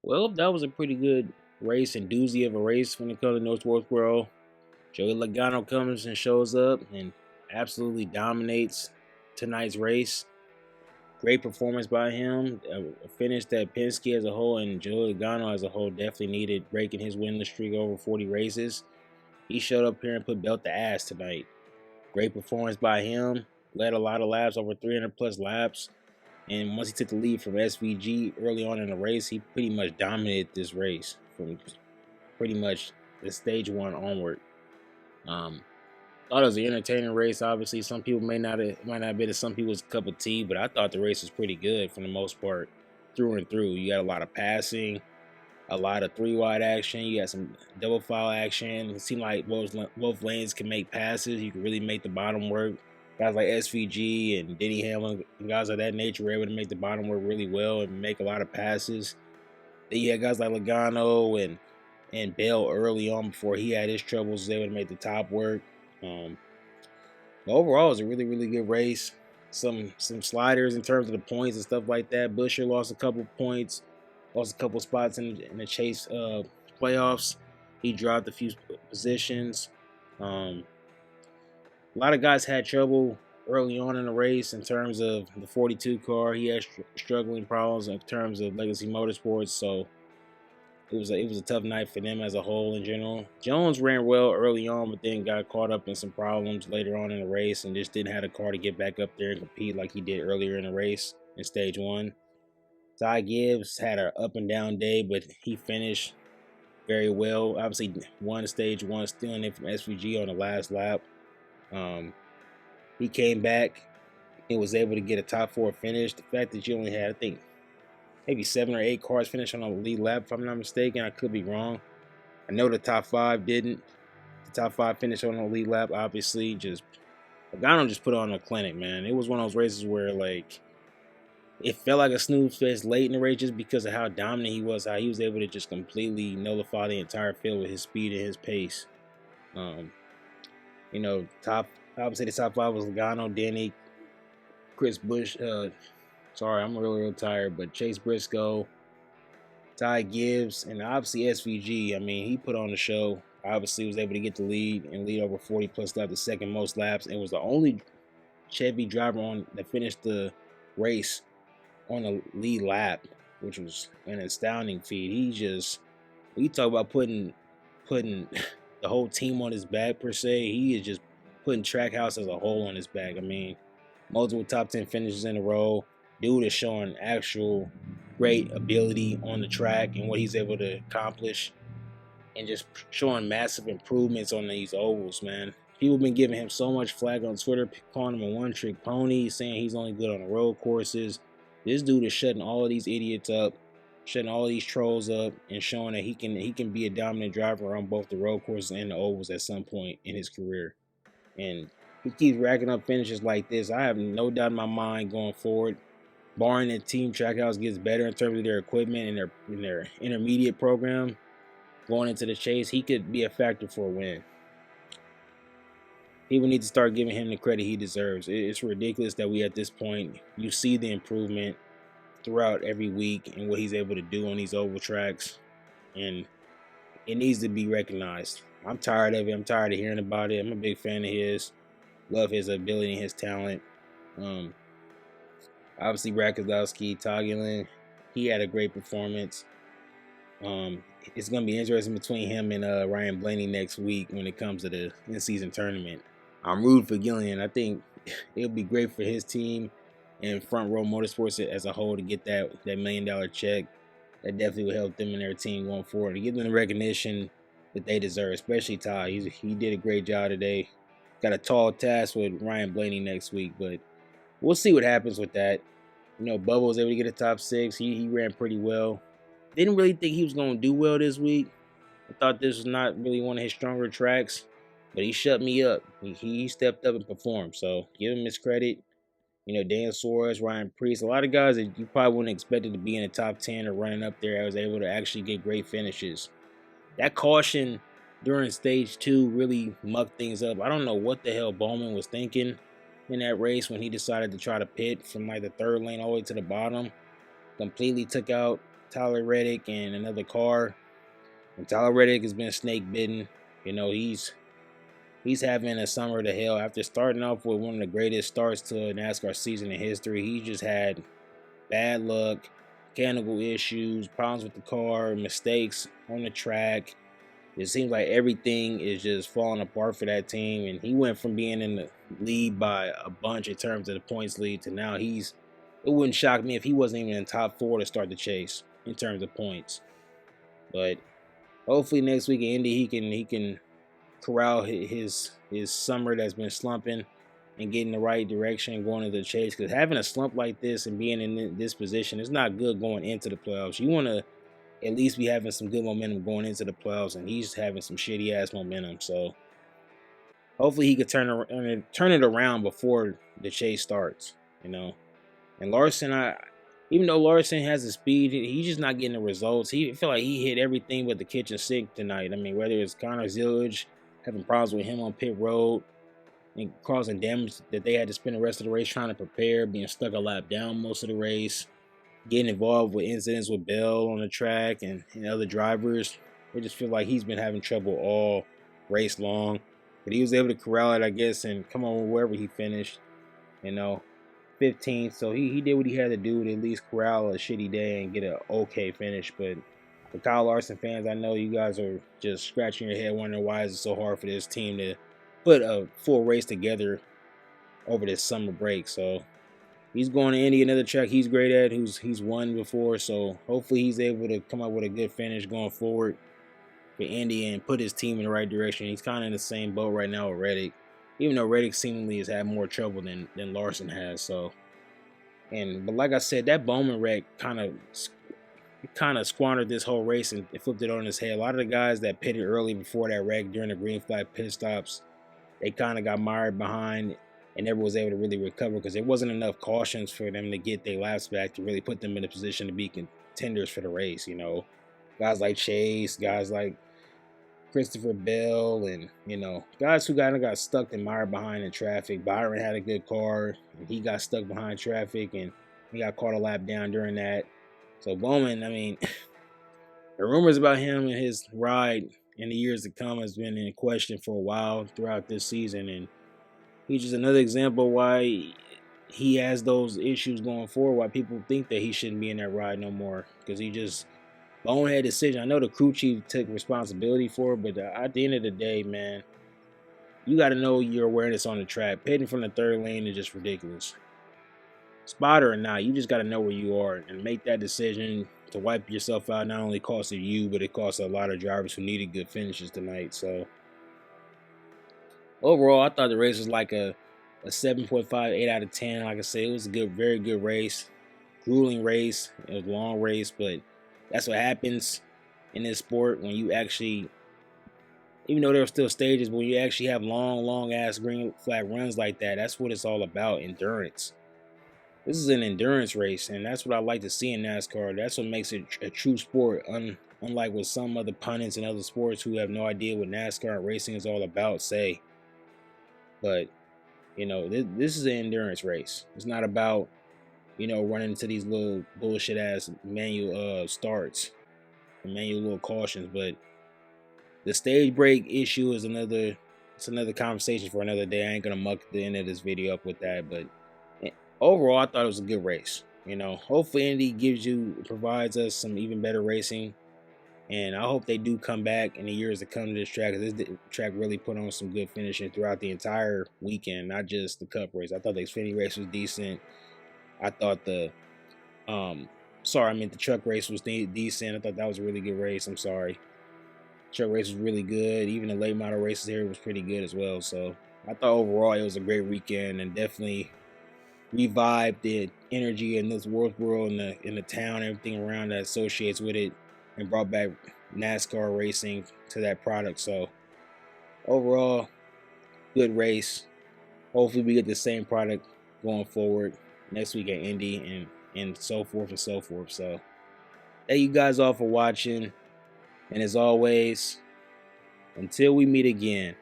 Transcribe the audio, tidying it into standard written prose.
Well, that was a pretty good race and doozy of a race when it comes to North Wilkesboro. Joey Logano comes and shows up and absolutely dominates tonight's race. Great performance by him. Finished that Penske as a whole and Joey Logano as a whole definitely needed breaking his winless streak over 40 races. He showed up here and put belt to ass tonight. Great performance by him. Led a lot of laps, over 300 plus laps. And once he took the lead from SVG early on in the race, he pretty much dominated this race from pretty much the stage one onward. Thought it was an entertaining race. Obviously, some people might not be to some people's cup of tea, but I thought the race was pretty good for the most part, through and through. You got a lot of passing, a lot of three wide action. You got some double file action. It seemed like both lanes can make passes. You can really make the bottom work. Guys like SVG and Denny Hamlin, guys of that nature, were able to make the bottom work really well and make a lot of passes. Then you had guys like Logano and Bell early on before he had his troubles, was able to make the top work. Um, but overall, it was a really, really good race. Some sliders in terms of the points and stuff like that. Busher lost a couple points, lost a couple spots in the chase playoffs. He dropped a few positions. A lot of guys had trouble early on in the race in terms of the 42 car. He had struggling problems in terms of Legacy Motorsports, so it was a tough night for them as a whole in general. Jones ran well early on, but then got caught up in some problems later on in the race and just didn't have a car to get back up there and compete like he did earlier in the race in stage one. Ty Gibbs had an up and down day, but he finished very well. Obviously, won stage one, stealing it from SVG on the last lap. He came back and was able to get a top four finish. The fact that you only had, I think, maybe 7 or 8 cars finish on a lead lap, if I'm not mistaken. I could be wrong. I know the top 5 didn't. The top 5 finished on a lead lap, obviously. Logano just put on a clinic, man. It was one of those races where, like, it felt like a snooze fest late in the race just because of how dominant he was, how he was able to just completely nullify the entire field with his speed and his pace. Obviously the top 5 was Logano, Denny, Chris Bush. Sorry, I'm really tired, but Chase Briscoe, Ty Gibbs, and obviously SVG. I mean, he put on the show. Obviously, was able to get the lead and lead over 40 plus laps, the second most laps, and was the only Chevy driver that finished the race on the lead lap, which was an astounding feat. We talk about putting the whole team on his back per se. He is just putting Trackhouse as a whole on his back. I mean, multiple top 10 finishes in a row. Dude is showing actual great ability on the track and what he's able to accomplish, and just showing massive improvements on these ovals, man. People have been giving him so much flack on Twitter, calling him a one-trick pony, saying he's only good on the road courses. This dude is shutting all of these idiots up, shutting all of these trolls up, and showing that he can be a dominant driver on both the road courses and the ovals at some point in his career. And he keeps racking up finishes like this. I have no doubt in my mind going forward, barring that Team Trackhouse gets better in terms of their equipment and their intermediate program going into the chase, he could be a factor for a win. People need to start giving him the credit he deserves. It's ridiculous that we at this point, you see the improvement throughout every week and what he's able to do on these oval tracks, and it needs to be recognized. I'm tired of it. I'm tired of hearing about it. I'm a big fan of his. Love his ability and his talent. Obviously, Brad Keselowski, Togulin, he had a great performance. It's going to be interesting between him and Ryan Blaney next week when it comes to the in-season tournament. I'm rooting for Gillian. I think it'll be great for his team and Front Row Motorsports as a whole to get that $1 million check. That definitely will help them and their team going forward, to give them the recognition that they deserve, especially Ty. He did a great job today. Got a tall task with Ryan Blaney next week, but we'll see what happens with that. You know, Bubba was able to get a top 6. He ran pretty well. Didn't really think he was going to do well this week. I thought this was not really one of his stronger tracks, but he shut me up. He stepped up and performed, so give him his credit. You know, Dan Suarez, Ryan Preece, a lot of guys that you probably wouldn't expect to be in the top 10 or running up there. I was able to actually get great finishes. That caution during stage 2 really mucked things up. I don't know what the hell Bowman was thinking in that race when he decided to try to pit from like the 3rd lane all the way to the bottom. Completely took out Tyler Reddick and another car. And Tyler Reddick has been snake bitten. You know, he's having a summer to hell. After starting off with one of the greatest starts to a NASCAR season in history, he just had bad luck, mechanical issues, problems with the car, mistakes on the track. It seems like everything is just falling apart for that team. And he went from being in the lead by a bunch in terms of the points lead to now it wouldn't shock me if he wasn't even in top 4 to start the chase in terms of points. But hopefully next week in Indy he can corral his summer that's been slumping and get in the right direction going into the chase. Because having a slump like this and being in this position is not good going into the playoffs. You want to at least be having some good momentum going into the playoffs, and he's having some shitty ass momentum. So hopefully he could turn it around before the chase starts, you know. And Larson, even though Larson has the speed, he's just not getting the results. I feel like he hit everything but the kitchen sink tonight. I mean, whether it's Connor Zillage having problems with him on pit road and causing damage that they had to spend the rest of the race trying to prepare, being stuck a lap down most of the race, getting involved with incidents with Bell on the track and other drivers. I just feel like he's been having trouble all race long. But he was able to corral it, I guess, and come on wherever he finished, 15th. So he did what he had to do to at least corral a shitty day and get an okay finish. But for Kyle Larson fans, I know you guys are just scratching your head wondering why is it so hard for this team to put a full race together over this summer break. So he's going to Indy, another track he's great at, he's won before. So hopefully he's able to come up with a good finish going forward for Indy and put his team in the right direction. He's kind of in the same boat right now with Reddick, even though Reddick seemingly has had more trouble than Larson has. So, but like I said, that Bowman wreck kind of squandered this whole race and flipped it on his head. A lot of the guys that pitted early before that wreck during the green flag pit stops, they kind of got mired behind and never was able to really recover because there wasn't enough cautions for them to get their laps back to really put them in a position to be contenders for the race. Guys like Chase, guys like Christopher Bell, and guys who kind of got stuck and mired behind in traffic. Byron had a good car and he got stuck behind traffic and he got caught a lap down during that. So Bowman, I mean, the rumors about him and his ride in the years to come has been in question for a while throughout this season, and he's just another example why he has those issues going forward, why people think that he shouldn't be in that ride no more, because he just bonehead decision. I know the crew chief took responsibility for it, but at the end of the day, man, you got to know your awareness on the track. Pitting from the third lane is just ridiculous. Spotter or not, you just got to know where you are and make that decision to wipe yourself out. Not only costed you, but it cost a lot of drivers who needed good finishes tonight. So overall, I thought the race was like a 7.5, 8 out of 10. Like I said, it was a very good race. Grueling race. It was a long race, but that's what happens in this sport when you actually, even though there are still stages, but when you actually have long ass green flag runs like that, that's what it's all about, endurance. This is an endurance race, and that's what I like to see in NASCAR. That's what makes it a true sport, unlike with some other pundits and other sports who have no idea what NASCAR and racing is all about say. But, this is an endurance race. It's not about, running into these little bullshit ass manual starts and manual little cautions. But the stage break issue is another conversation for another day. I ain't gonna muck the end of this video up with that. But overall, I thought it was a good race. Hopefully Indy provides us some even better racing, and I hope they do come back in the years to come to this track, because this track really put on some good finishing throughout the entire weekend, not just the Cup race. I thought the Xfinity race was decent. I thought the truck race was decent. I thought that was a really good race. I'm sorry. Truck race was really good. Even the late model races here was pretty good as well. So I thought overall it was a great weekend and definitely revived the energy in this Wilkesboro and in the town, everything around that associates with it, and brought back NASCAR racing to that product. So overall, good race. Hopefully we get the same product going forward next week at Indy and so forth and so forth. So thank you guys all for watching, and as always, until we meet again,